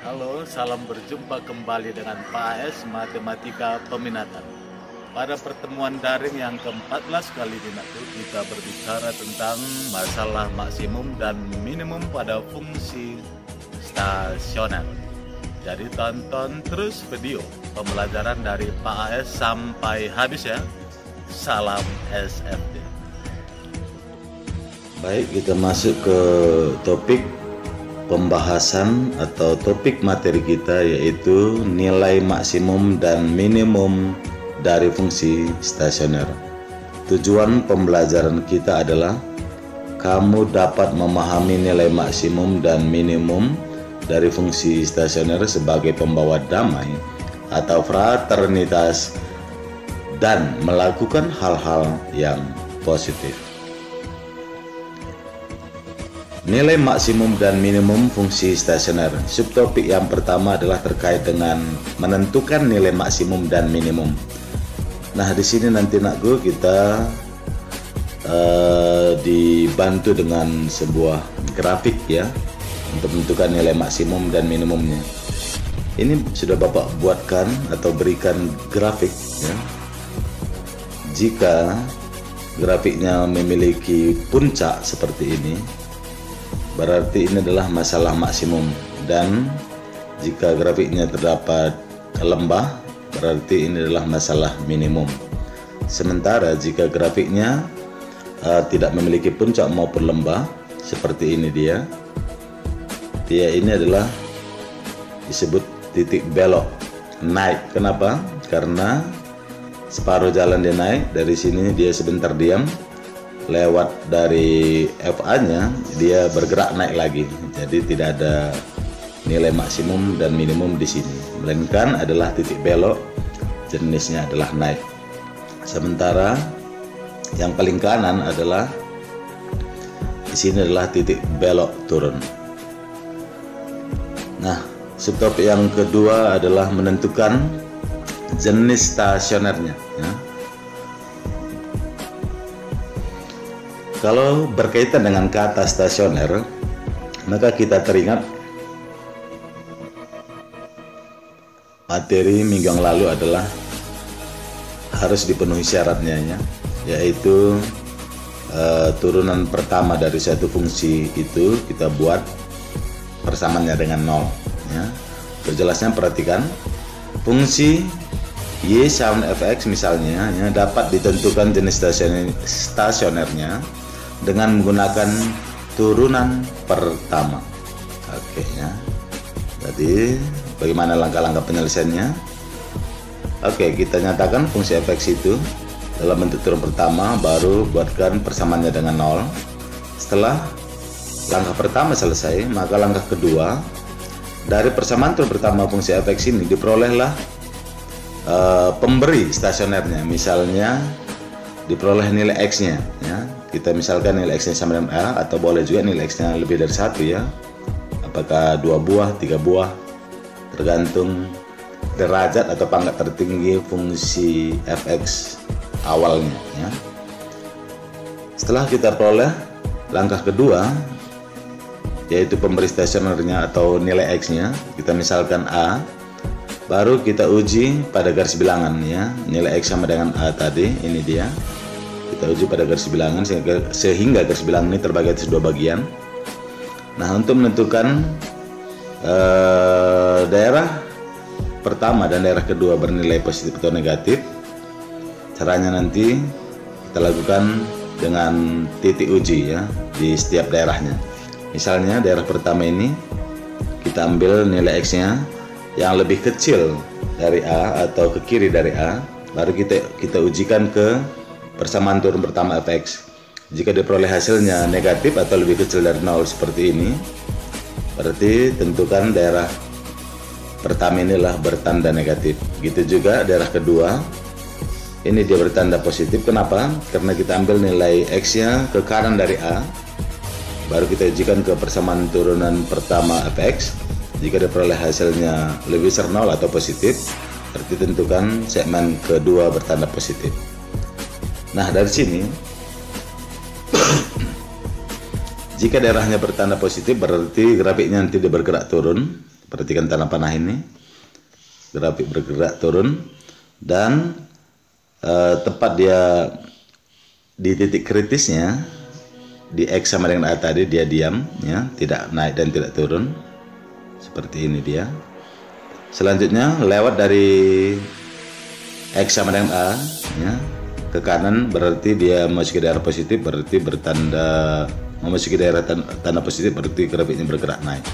Halo, salam berjumpa kembali dengan Pak AS Matematika Peminatan. Pada pertemuan daring yang ke-14 kali ini kita berbicara tentang masalah maksimum dan minimum pada fungsi stasioner. Jadi tonton terus video pembelajaran dari Pak AS sampai habis ya. Salam SFD. Baik, kita masuk ke topik pembahasan atau topik materi kita, yaitu nilai maksimum dan minimum dari fungsi stasioner. Tujuan pembelajaran kita adalah kamu dapat memahami nilai maksimum dan minimum dari fungsi stasioner sebagai pembawa damai atau fraternitas dan melakukan hal-hal yang positif. Nilai maksimum dan minimum fungsi stasioner. Subtopik yang pertama adalah terkait dengan menentukan nilai maksimum dan minimum. Nah, di sini nanti nakku kita dibantu dengan sebuah grafik ya untuk menentukan nilai maksimum dan minimumnya. Ini sudah Bapak buatkan atau berikan grafik ya. Jika grafiknya memiliki puncak seperti ini, berarti ini adalah masalah maksimum, dan jika grafiknya terdapat lembah, berarti ini adalah masalah minimum. Sementara jika grafiknya tidak memiliki puncak maupun lembah, seperti ini dia ini adalah disebut titik belok naik. Kenapa? Karena separuh jalan dia naik, dari sini dia sebentar diam, lewat dari FA nya dia bergerak naik lagi. Jadi tidak ada nilai maksimum dan minimum di sini, melainkan adalah titik belok, jenisnya adalah naik. Sementara yang paling kanan adalah di sini adalah titik belok turun. Nah, subtopik yang kedua adalah menentukan jenis stasionernya ya. Kalau berkaitan dengan kata stasioner, maka kita teringat materi minggu yang lalu adalah harus dipenuhi syaratnya ya, yaitu turunan pertama dari suatu fungsi itu kita buat persamaannya dengan 0 ya. Berjelasnya perhatikan, fungsi y sama fx misalnya ya, dapat ditentukan jenis stasionernya dengan menggunakan turunan pertama. Oke ya. Jadi bagaimana langkah-langkah penyelesaiannya? Oke, kita nyatakan fungsi fx itu dalam bentuk turun pertama, baru buatkan persamaannya dengan 0. Setelah langkah pertama selesai, maka langkah kedua dari persamaan turun pertama fungsi fx ini diperolehlah pemberi stasionernya. Misalnya diperoleh nilai x-nya ya. Kita misalkan nilai x-nya sama dengan a, atau boleh juga nilai x-nya lebih dari 1 ya. Apakah 2 buah, 3 buah, tergantung derajat atau pangkat tertinggi fungsi fx awalnya ya. Setelah kita peroleh langkah kedua, yaitu pemberi stasionernya atau nilai x-nya, kita misalkan a, baru kita uji pada garis bilangan ya. Nilai x sama dengan a tadi, ini dia. Kita uji pada garis bilangan sehingga garis bilangan ini terbagi atas 2 bagian. Nah, untuk menentukan daerah pertama dan daerah kedua bernilai positif atau negatif, caranya nanti kita lakukan dengan titik uji ya di setiap daerahnya. Misalnya daerah pertama ini kita ambil nilai x-nya yang lebih kecil dari A atau ke kiri dari A, baru kita ujikan ke persamaan turun pertama fx. Jika diperoleh hasilnya negatif atau lebih kecil dari 0 seperti ini, berarti tentukan daerah pertama inilah bertanda negatif. Gitu juga daerah kedua, ini dia bertanda positif. Kenapa? Karena kita ambil nilai x-nya ke kanan dari A, baru kita ujikan ke persamaan turunan pertama fx. Jika diperoleh hasilnya lebih besar 0 atau positif, berarti tentukan segmen kedua bertanda positif. Nah, dari sini jika daerahnya bertanda positif, berarti grafiknya nanti dia bergerak turun Perhatikan tanda panah ini, grafik bergerak turun, dan tepat dia di titik kritisnya di X sama dengan A tadi dia diam, ya, tidak naik dan tidak turun. Seperti ini dia. Selanjutnya lewat dari X sama dengan A, ya, ke kanan berarti dia memasuki daerah positif, berarti bertanda memasuki daerah tanda positif, berarti grafiknya bergerak naik.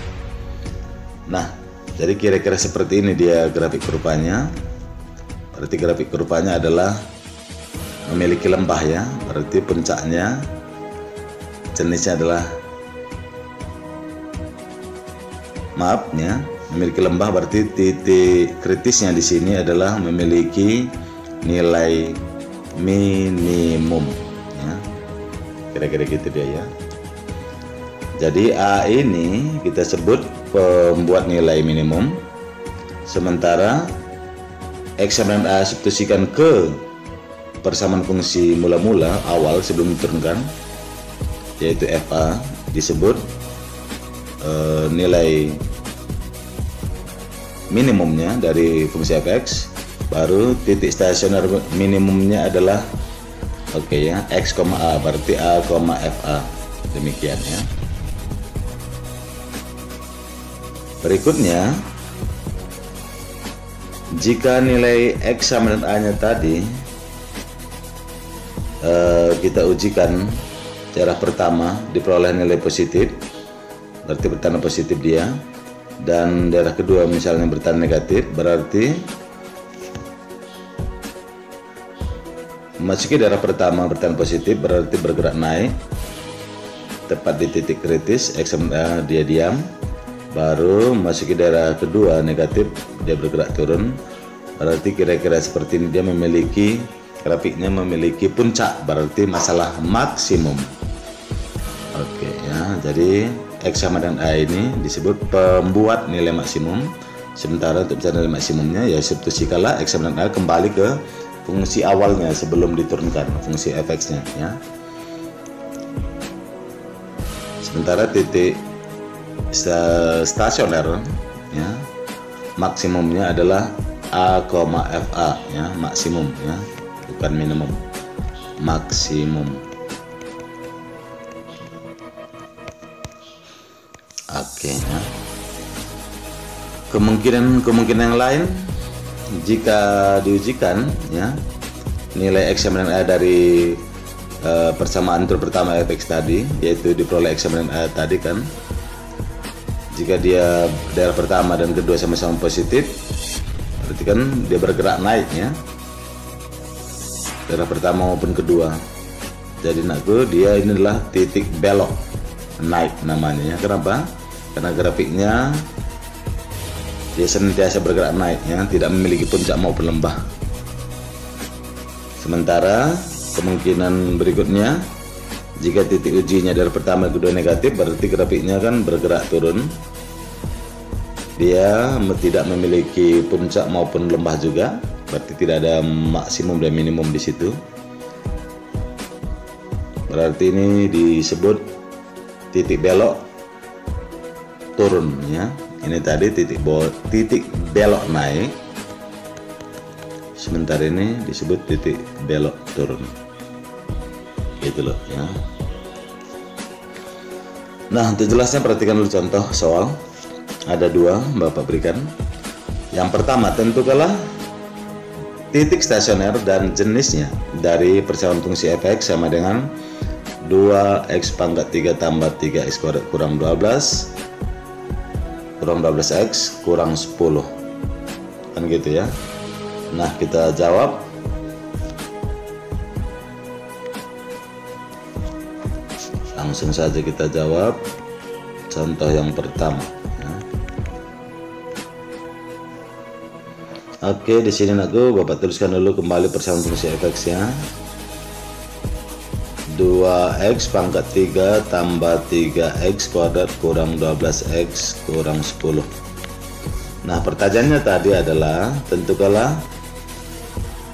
Nah, jadi kira-kira seperti ini dia grafik kurvanya. Berarti grafik kurvanya adalah memiliki lembah, ya, berarti puncaknya jenisnya adalah memiliki lembah, berarti titik kritisnya di sini adalah memiliki nilai minimum, ya. Kira-kira gitu dia, ya. Jadi A ini kita sebut pembuat nilai minimum, sementara X sama dengan A substitusikan ke persamaan fungsi mula-mula awal sebelum diturunkan, yaitu FA, disebut nilai minimumnya dari fungsi fx, baru titik stasioner minimumnya adalah ya, X, A, berarti A, FA. Demikian, ya. Berikutnya, jika nilai X sama dengan A nya tadi kita ujikan daerah pertama diperoleh nilai positif, berarti bertanda positif dia, dan daerah kedua misalnya bertanda negatif, berarti memasuki daerah pertama bertanda positif berarti bergerak naik tepat di titik kritis X sama A dia diam, baru memasuki daerah kedua negatif dia bergerak turun, berarti kira-kira seperti ini dia memiliki grafiknya memiliki puncak, berarti masalah maksimum. Oke, ya, jadi X sama dengan A ini disebut pembuat nilai maksimum, sementara untuk mencari nilai maksimumnya ya substitusikanlah X sama dengan A kembali ke fungsi awalnya sebelum diturunkan, fungsi fx-nya, ya. Sementara titik stasioner, ya, maksimumnya adalah A, FA, ya, maksimum, ya, bukan minimum, maksimum. Oke, ya. Kemungkinan yang lain jika diujikan, ya, nilai X sama dengan A dari persamaan pertama fx tadi, yaitu diperoleh X sama dengan A tadi kan, jika dia daerah pertama dan kedua sama-sama positif, berarti kan dia bergerak naik, ya, daerah pertama maupun kedua. Jadi dia ini adalah titik belok naik namanya, ya. Kenapa? Karena grafiknya dia senantiasa bergerak naik, ya, tidak memiliki puncak maupun lembah. Sementara kemungkinan berikutnya, jika titik ujinya dari pertama kedua negatif, berarti grafiknya kan bergerak turun. Dia tidak memiliki puncak maupun lembah juga, berarti tidak ada maksimum dan minimum di situ. Berarti ini disebut titik belok turun, ya. Ini tadi titik belok naik, sementara ini disebut titik belok turun. Gitu loh, ya. Nah, untuk jelasnya perhatikan dulu contoh soal. Ada dua Bapak berikan. Yang pertama, tentukanlah titik stasioner dan jenisnya dari persamaan fungsi fx sama dengan 2x pangkat 3 tambah 3x kuadrat kurang 12 kurang 12x kurang 10, kan gitu, ya. Nah, kita jawab. Langsung saja kita jawab contoh yang pertama, ya. Oke, di sini Bapak tuliskan dulu kembali persamaan fungsi fx-nya. 2x pangkat 3 tambah 3x kuadrat kurang 12x kurang 10. Nah, pertanyaannya tadi adalah tentukanlah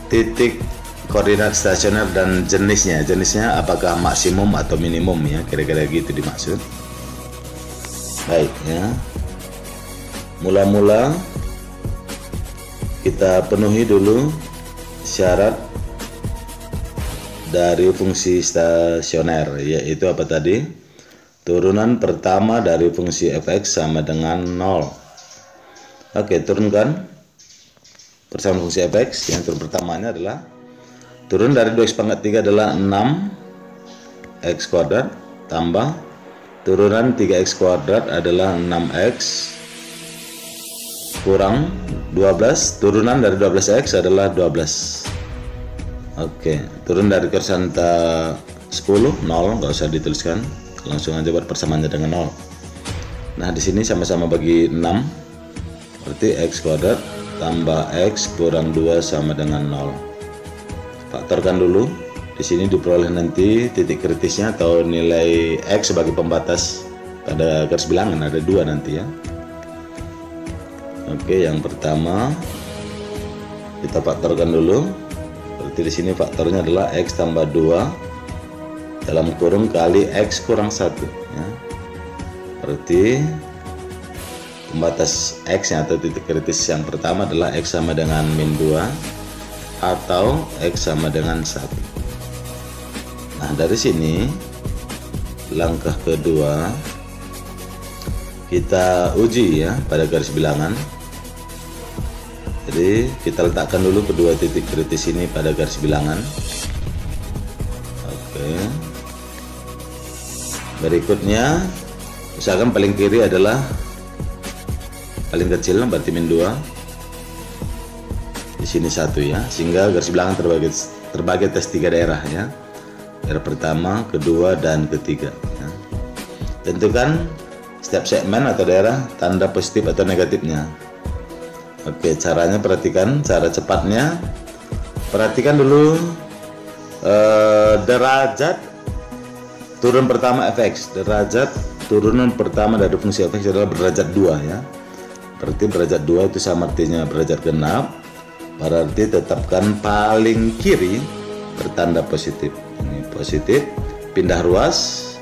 titik koordinat stasioner dan jenisnya. Jenisnya apakah maksimum atau minimum, ya, kira-kira gitu dimaksud. Baik, ya. Mula-mula kita penuhi dulu syarat dari fungsi stasioner, yaitu apa tadi? Turunan pertama dari fungsi fx sama dengan 0. Oke, turunkan persamaan fungsi fx. Yang turun pertamanya adalah turun dari 2x pangkat 3 adalah 6x kuadrat tambah turunan 3x kuadrat adalah 6x kurang 12, turunan dari 12x adalah 12. Oke, turun dari koefisienta 10, 0, nggak usah dituliskan, langsung aja buat persamaannya dengan 0. Nah, di sini sama-sama bagi 6, berarti x kuadrat tambah x kurang 2 sama dengan 0. Faktorkan dulu. Di sini diperoleh nanti titik kritisnya atau nilai x sebagai pembatas pada garis bilangan, ada 2 nanti ya. Oke, yang pertama kita faktorkan dulu. Berarti di sini faktornya adalah x tambah 2 dalam kurung kali x kurang 1 ya. Berarti pembatas x nya atau titik kritis yang pertama adalah x sama dengan min 2 atau x sama dengan 1. Nah, dari sini langkah kedua kita uji ya pada garis bilangan. Jadi kita letakkan dulu kedua titik kritis ini pada garis bilangan. Oke. Berikutnya usahakan paling kiri adalah paling kecil, berarti min 2. Di sini 1 ya, sehingga garis bilangan terbagi atas 3 daerah ya. Daerah pertama, kedua, dan ketiga ya. Tentukan setiap segmen atau daerah tanda positif atau negatifnya. Oke, caranya perhatikan, cara cepatnya perhatikan dulu derajat turun pertama fx. Derajat turunan pertama dari fungsi fx adalah berderajat 2 ya. Berarti derajat 2 itu sama artinya derajat genap. Berarti tetapkan paling kiri bertanda positif. Ini positif, pindah ruas,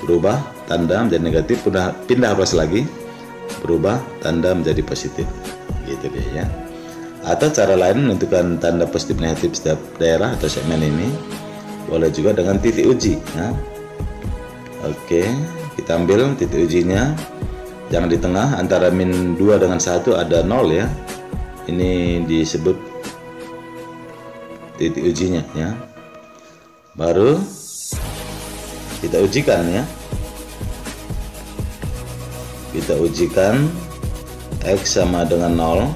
berubah tanda menjadi negatif, pindah ruas lagi, berubah tanda menjadi positif. Gitu deh ya. Atau cara lain menentukan tanda positif negatif setiap daerah atau segmen ini boleh juga dengan titik uji ya. Oke, kita ambil titik ujinya, jangan di tengah, antara min 2 dengan 1 ada 0 ya. Ini disebut titik ujinya ya. Baru kita ujikan ya. Kita ujikan x sama dengan 0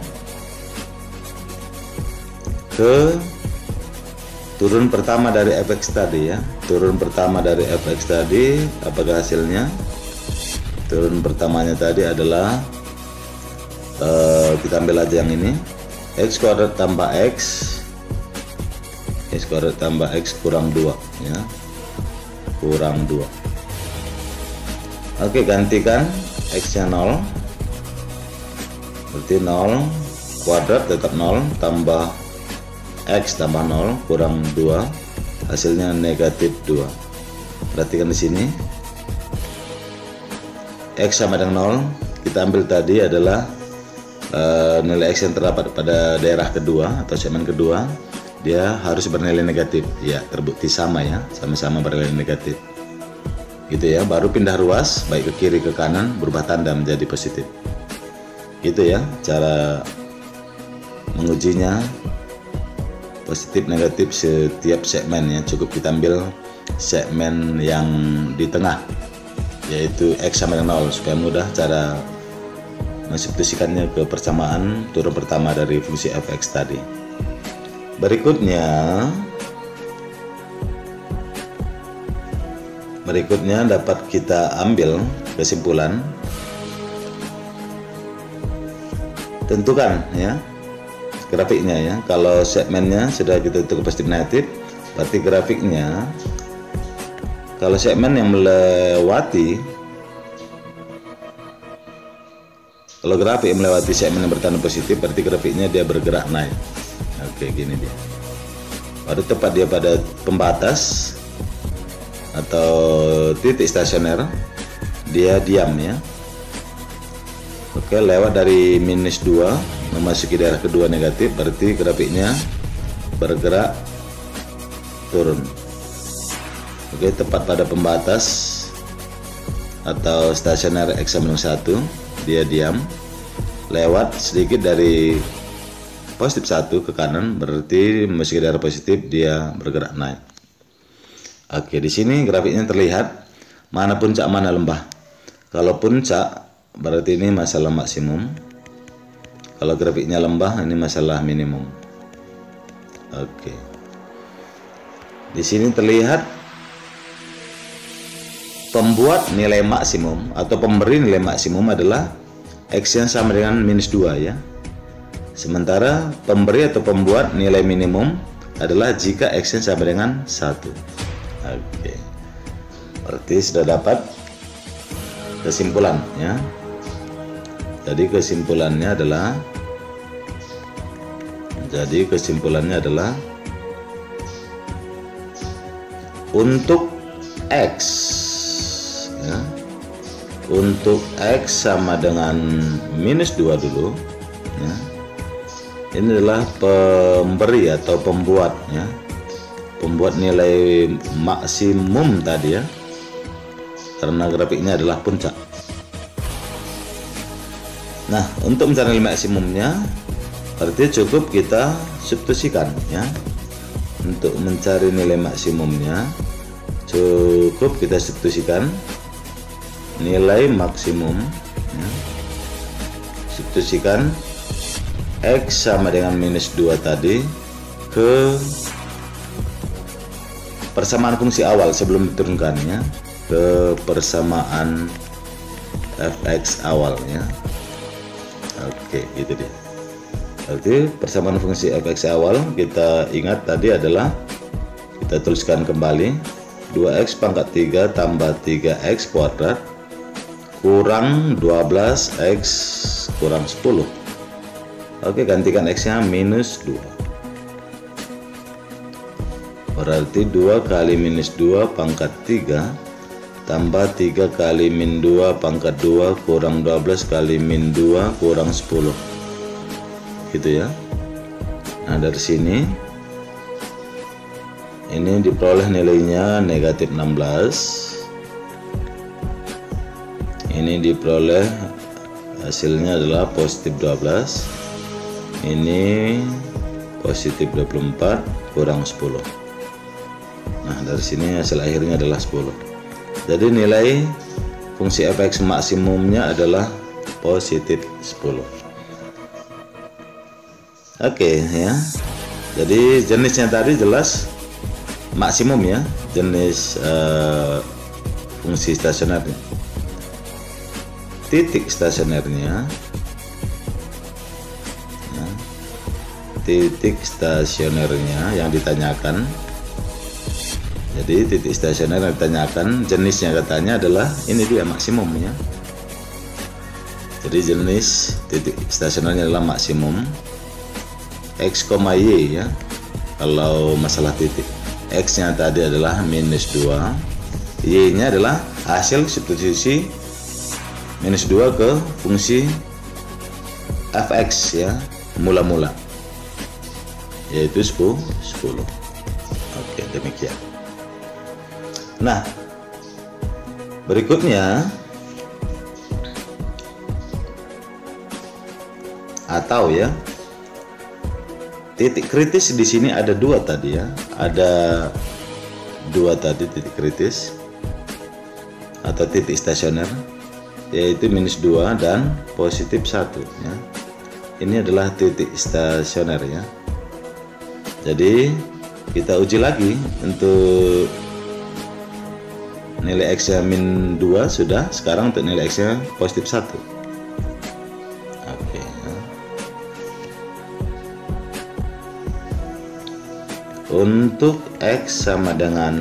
ke turun pertama dari fx tadi ya. Turun pertama dari fx tadi, apakah hasilnya? Turun pertamanya tadi adalah kita ambil aja yang ini, x kuadrat tambah x kuadrat tambah x kurang 2 ya, kurang 2. Oke, gantikan x nya 0, berarti 0 kuadrat tetap 0 tambah x tambah 0 kurang 2, hasilnya negatif 2. Perhatikan di sini x sama dengan 0, kita ambil tadi adalah nilai x yang terdapat pada daerah kedua atau segmen kedua, dia harus bernilai negatif ya, terbukti sama ya, sama-sama bernilai negatif gitu ya. Baru pindah ruas baik ke kiri ke kanan, berubah tanda menjadi positif gitu ya. Cara mengujinya positif negatif setiap segmen ya. Cukup kita ambil segmen yang di tengah, yaitu x sama dengan 0, supaya mudah cara mensubstitusikannya ke persamaan turun pertama dari fungsi fx tadi. Berikutnya dapat kita ambil kesimpulan. Tentukan ya grafiknya ya. Kalau segmennya sudah kita tentukan positif negatif, berarti grafiknya kalau segmen yang melewati, kalau grafik yang melewati segmen yang bertanda positif, berarti grafiknya dia bergerak naik. Oke, gini dia. Baru tepat dia pada pembatas atau titik stasioner, dia diam ya. Oke, lewat dari -2 memasuki daerah kedua negatif, berarti grafiknya bergerak turun. Oke, tepat pada pembatas atau stasioner X-1 dia diam, lewat sedikit dari +1 ke kanan, berarti memasuki daerah positif dia bergerak naik. Oke, di sini grafiknya terlihat mana puncak mana lembah. Kalau puncak berarti ini masalah maksimum, kalau grafiknya lembah ini masalah minimum. Oke, di sini terlihat pembuat nilai maksimum atau pemberi nilai maksimum adalah X yang sama dengan -2 ya. Sementara pemberi atau pembuat nilai minimum adalah jika X yang sama dengan 1. Oke, berarti sudah dapat kesimpulan ya. Jadi kesimpulannya adalah untuk X ya, untuk X sama dengan -2 dulu ya. Ini adalah pemberi atau pembuat ya, pembuat nilai maksimum tadi ya, karena grafiknya adalah puncak. Nah, untuk mencari nilai maksimumnya berarti cukup kita substitusikan ya. Untuk mencari nilai maksimumnya cukup kita substitusikan nilai maksimum ya. Substitusikan X sama dengan -2 tadi ke persamaan fungsi awal sebelum diturunkannya, ke persamaan fx awalnya. Oke, gitu dia. Berarti persamaan fungsi fx awal kita ingat tadi adalah, kita tuliskan kembali 2x pangkat 3 tambah 3x kuadrat kurang 12x kurang 10. Oke, gantikan x nya -2, berarti 2 kali -2 pangkat 3 tambah 3 kali -2 pangkat 2 kurang 12 kali -2 kurang 10 gitu ya. Nah, dari sini ini diperoleh nilainya -16, ini diperoleh hasilnya adalah +12, ini +24 kurang 10. Nah, dari sini hasil akhirnya adalah 10. Jadi nilai fungsi fx maksimumnya adalah +10. Oke ya. Jadi jenisnya tadi jelas maksimum ya, jenis fungsi stasionernya. Titik stasionernya ya, titik stasionernya yang ditanyakan. Jadi titik stasioner yang ditanyakan jenisnya katanya adalah ini dia maksimumnya. Jadi jenis titik stasionernya adalah maksimum X, Y ya. Kalau masalah titik, X nya tadi adalah -2, Y nya adalah hasil substitusi -2 ke fungsi fx ya, mula-mula, yaitu 10. Oke, demikian. Nah, berikutnya atau ya, titik kritis di sini ada 2 tadi ya, ada 2 tadi titik kritis atau titik stasioner, yaitu -2 dan +1 ya. Ini adalah titik stasioner ya. Jadi kita uji lagi untuk nilai X nya -2 sudah, sekarang untuk nilai X nya +1. Oke ya. Untuk X sama dengan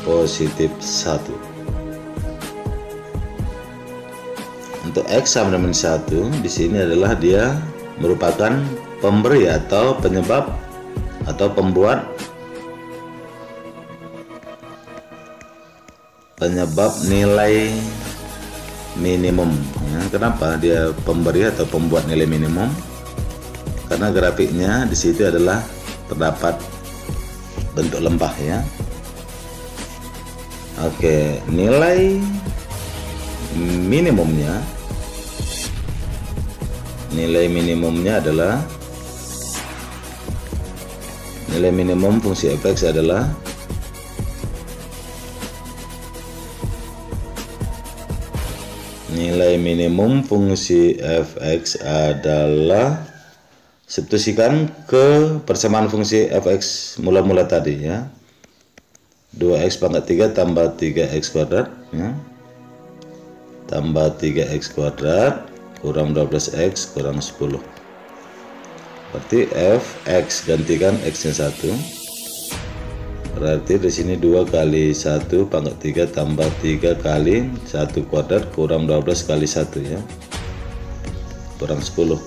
+1, untuk X sama dengan 1 di sini adalah dia merupakan pemberi atau penyebab atau pembuat minimum ya. Kenapa dia pemberi atau pembuat nilai minimum? Karena grafiknya di situ adalah terdapat bentuk lembah ya. Oke, nilai minimumnya adalah nilai minimum fungsi fx adalah substitusikan ke persamaan fungsi fx mula-mula tadi ya. 2x pangkat 3 tambah 3x kuadrat ya. Tambah 3x kuadrat kurang 12x kurang 10. Berarti fx gantikan x-nya 1. Berarti di sini 2 kali 1 pangkat 3 tambah 3 kali 1 kuadrat kurang 12 kali 1 ya. Kurang 10.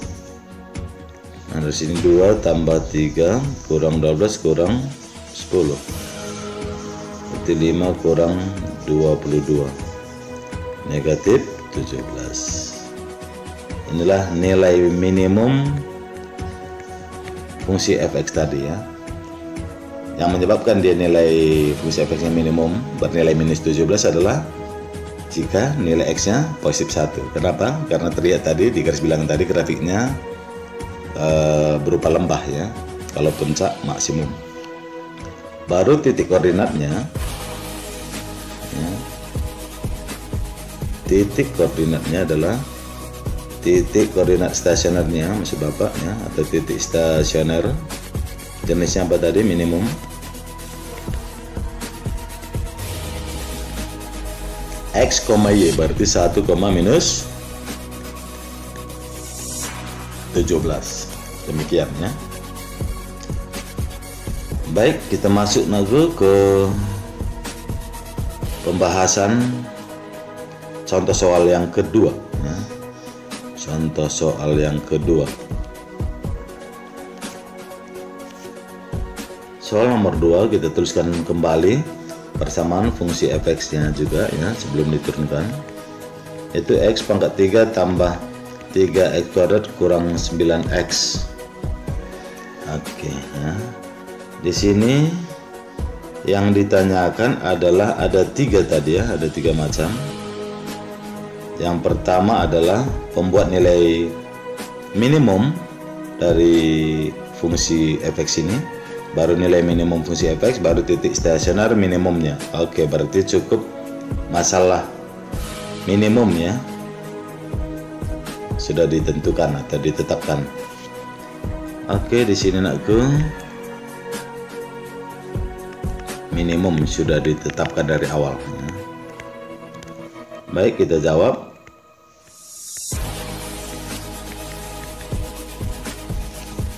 Nah, dari sini 2 tambah 3 kurang 12 kurang 10. Berarti 5 kurang 22. Negatif 17. Inilah nilai minimum fungsi fx tadi ya. Yang menyebabkan dia nilai fungsi fx-nya minimum bernilai minus 17 adalah jika nilai x-nya positif 1. Kenapa? Karena terlihat tadi di garis bilangan tadi grafiknya berupa lembah ya, kalau puncak maksimum. Baru titik koordinatnya ya. Titik koordinatnya adalah titik koordinat stasionernya maksud Bapak ya, atau titik stasioner jenisnya apa tadi? Minimum. X, Y berarti 1, minus 17. Demikian ya. Baik, kita masuk ke pembahasan contoh soal yang kedua ya. Contoh soal yang kedua. Soal nomor 2 kita tuliskan kembali persamaan fungsi fx-nya juga ya sebelum diturunkan. Itu x pangkat 3 tambah 3x kuadrat kurang 9x. Oke ya. Di sini yang ditanyakan adalah ada 3 tadi ya, ada 3 macam. Yang pertama adalah pembuat nilai minimum dari fungsi fx ini, baru nilai minimum fungsi fx, baru titik stasioner minimumnya. Oke, berarti cukup masalah minimum ya sudah ditentukan atau ditetapkan. Oke, di sini nakku minimum sudah ditetapkan dari awal. Baik, kita jawab.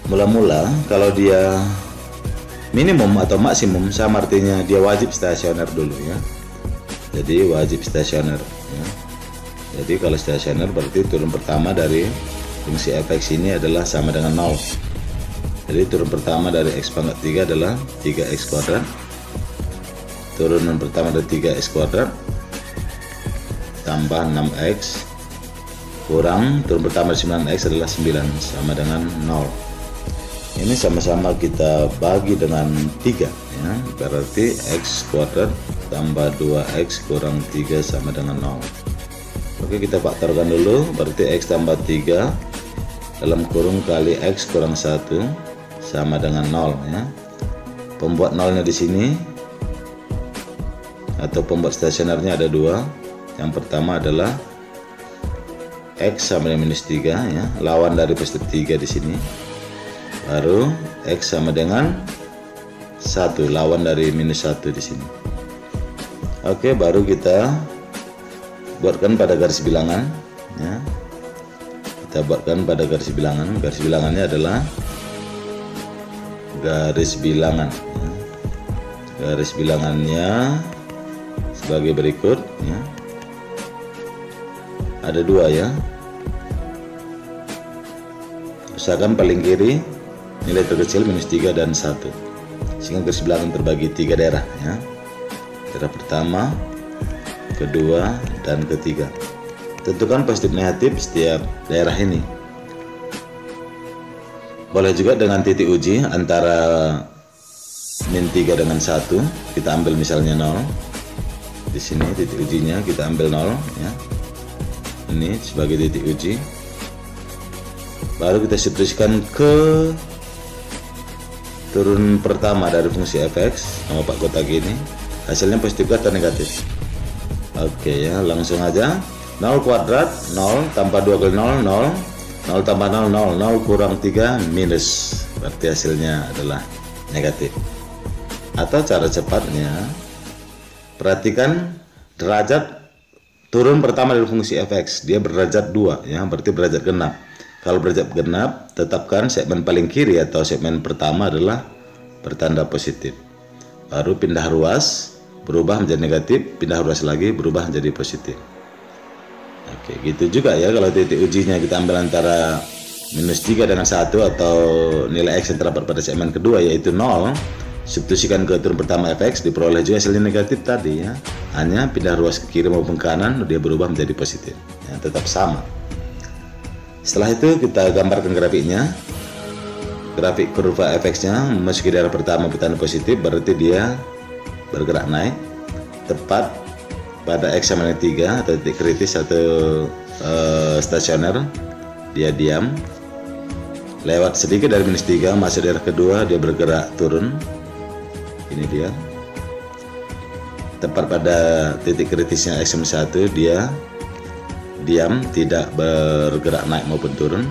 Mula-mula kalau dia minimum atau maksimum sama artinya dia wajib stasioner dulu ya. Jadi wajib stasioner ya. Jadi kalau stasioner berarti turun pertama dari fungsi fx ini adalah sama dengan 0. Jadi turun pertama dari x pangkat 3 adalah 3x kuadrat. Turunan pertama dari 3x kuadrat tambah 6x kurang turun pertama dari 9x adalah 9 sama dengan 0. Ini sama-sama kita bagi dengan 3 ya. Berarti x kuadrat tambah 2x kurang 3 sama dengan 0. Oke, kita faktorkan dulu. Berarti x tambah 3 dalam kurung kali x kurang 1 sama dengan 0 ya. Pembuat 0-nya di sini atau pembuat stasionernya ada 2. Yang pertama adalah x sama dengan minus 3 ya, lawan dari positif 3 di sini. Baru x sama dengan 1, lawan dari minus 1 di sini. Oke, baru kita buatkan pada garis bilangan ya. Kita buatkan pada garis bilangan. Garis bilangannya adalah garis bilangan ya. Garis bilangannya sebagai berikut ya. Ada 2 ya. Usahakan paling kiri nilai terkecil minus 3 dan 1, sehingga garis bilangan terbagi 3 daerah ya. Daerah pertama, kedua, dan ketiga. tentukan positif negatif setiap daerah ini. Boleh juga dengan titik uji antara min 3 dengan 1, kita ambil misalnya 0. Di sini titik ujinya kita ambil 0 ya. Ini sebagai titik uji. Baru kita substitusikan ke turun pertama dari fungsi fx nama Pak kotak ini. Hasilnya positif atau negatif? Oke ya, langsung aja. 0 kuadrat 0 tambah 2 kali 0 0, 0 tambah 0 0, 0 kurang 3 minus, berarti hasilnya adalah negatif. Atau cara cepatnya, perhatikan derajat turun pertama dari fungsi fx, dia berderajat 2 ya, berarti derajat genap. Kalau derajat genap, tetapkan segmen paling kiri atau segmen pertama adalah bertanda positif. Baru pindah ruas, berubah menjadi negatif, pindah ruas lagi, berubah menjadi positif. Oke, gitu juga ya kalau titik ujinya kita ambil antara minus 3 dengan 1 atau nilai x yang terdapat pada segmen kedua yaitu 0, substitusikan ke turun pertama fx, diperoleh juga hasilnya negatif tadi ya. Hanya pindah ruas ke kiri maupun kanan, dia berubah menjadi positif ya, tetap sama. Setelah itu kita gambarkan grafiknya. Grafik kurva fx-nya memasuki daerah pertama bertanda positif, berarti dia bergerak naik tepat pada x sama dengan 3 atau titik kritis atau stasioner, dia diam. Lewat sedikit dari minus 3 masuk daerah kedua, dia bergerak turun. Ini dia. Tepat pada titik kritisnya x sama 1, dia diam, tidak bergerak naik maupun turun.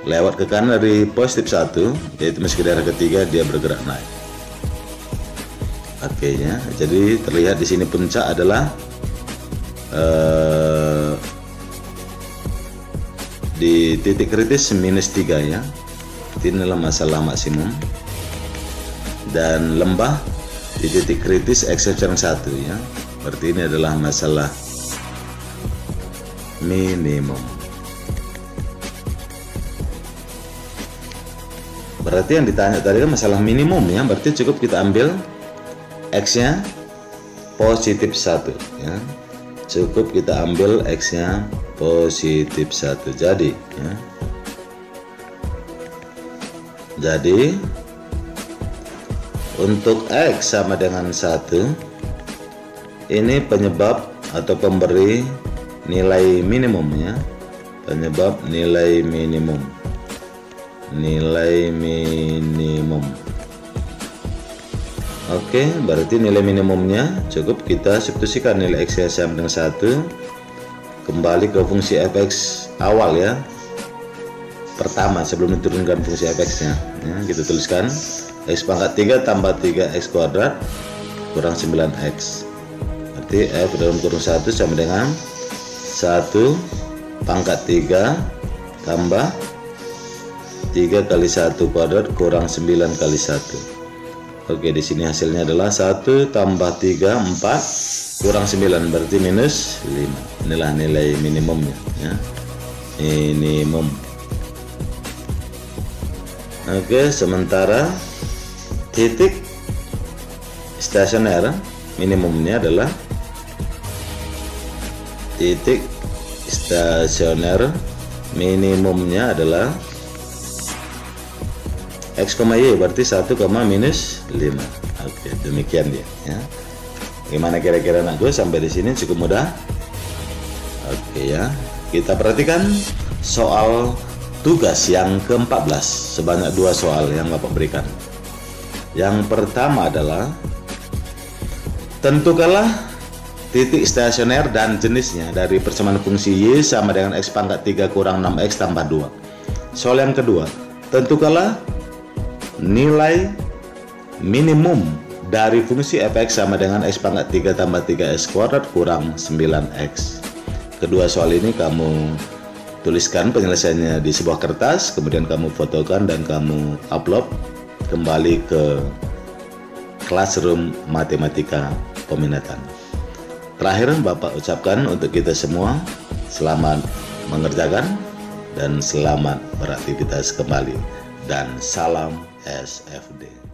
Lewat ke kanan dari positif 1, yaitu masuk ke daerah ketiga, dia bergerak naik. Oke ya, jadi terlihat di sini puncak adalah di titik kritis minus 3 ya. Ini adalah masalah maksimum, dan lembah di titik kritis x sama 1 ya, berarti ini adalah masalah minimum. Berarti yang ditanya tadi kan masalah minimum ya, berarti cukup kita ambil x nya positif 1 ya. Cukup kita ambil x nya positif 1. Jadi ya, jadi untuk x sama dengan 1, ini penyebab atau pemberi nilai minimum ya, penyebab nilai minimum, nilai minimum. Oke, berarti nilai minimumnya cukup kita substitusikan nilai x sama dengan 1, kembali ke fungsi fx awal ya, pertama sebelum diturunkan fungsi fx nya ya, kita tuliskan x pangkat 3 tambah 3x kuadrat kurang 9x, berarti f dalam kurung 1 sama dengan 1 pangkat 3 tambah 3 kali 1 kuadrat kurang 9 kali 1. Oke, di sini hasilnya adalah 1 tambah 3 4 kurang 9, berarti minus 5. Inilah nilai minimumnya ya. Minimum. Oke, sementara titik stasioner minimumnya adalah titik stasioner minimumnya adalah x, y, berarti 1, minus 5. Oke, demikian dia ya. Gimana kira-kira anakku, sampai di sini cukup mudah? Oke ya, kita perhatikan soal tugas yang ke-14, sebanyak 2 soal yang Bapak berikan. Yang pertama adalah tentukanlah titik stasioner dan jenisnya dari persamaan fungsi y sama dengan x pangkat 3 kurang 6x tambah 2. Soal yang kedua, tentukanlah nilai minimum dari fungsi fx sama dengan x pangkat 3 tambah 3x kuadrat kurang 9x. Kedua soal ini kamu tuliskan penyelesaiannya di sebuah kertas, kemudian kamu fotokan dan kamu upload kembali ke Classroom Matematika Peminatan. Terakhir, Bapak ucapkan untuk kita semua selamat mengerjakan dan selamat beraktivitas kembali, dan salam SFD.